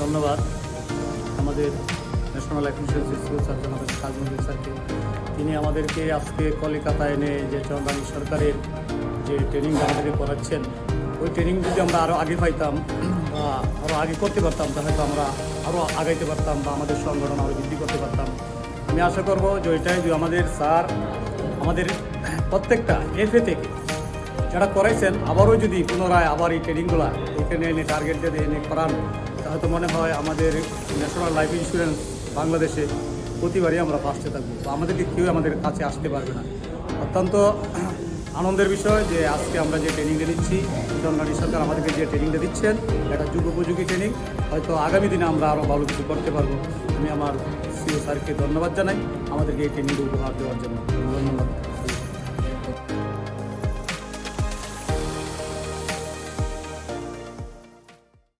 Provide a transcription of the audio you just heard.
ধন্যবাদ আমাদের national life insurance CEO sir আমাদের কাজী স্যারকে। তিনি আমাদেরকে আজকে কলিকাতায় এনে যে চন্দ্রানী সরকারের যে ট্রেনিং আমাদেরকে করাচ্ছেন, ওই ট্রেনিং যদি আমরা আরও আগে পাইতাম বা আরও আগে করতে পারতাম, তাহলে তো আমরা আরও আগাইতে পারতাম বা আমাদের সংগঠন আরও বৃদ্ধি করতে পারতাম। আমি আশা করব যে ওইটাই যে আমাদের স্যার আমাদের প্রত্যেকটা এফএ থেকে যারা করাইছেন আবারও যদি পুনরায় আবার এই ট্রেনিংগুলো এখানে এনে টার্গেট দিয়ে এনে করান, তাহলে তো মনে হয় আমাদের ন্যাশনাল লাইফ ইন্স্যুরেন্স বাংলাদেশে প্রতিবারই আমরা ফার্স্টে থাকবো বা আমাদেরকে কেউ আমাদের কাছে আসতে পারবে না। অত্যন্ত আনন্দের বিষয় যে আজকে আমরা যে ট্রেনিংটা দিচ্ছি, চন্দ্রানী সরকার আমাদেরকে যে ট্রেনিংটা দিচ্ছেন, এটা যুগোপযোগী ট্রেনিং। হয়তো আগামী দিনে আমরা আরও ভালো কিছু করতে পারবো। আমি আমার সিও স্যারকে ধন্যবাদ জানাই আমাদেরকে এই ট্রেনিংটা উপহার দেওয়ার জন্য। ধন্যবাদ।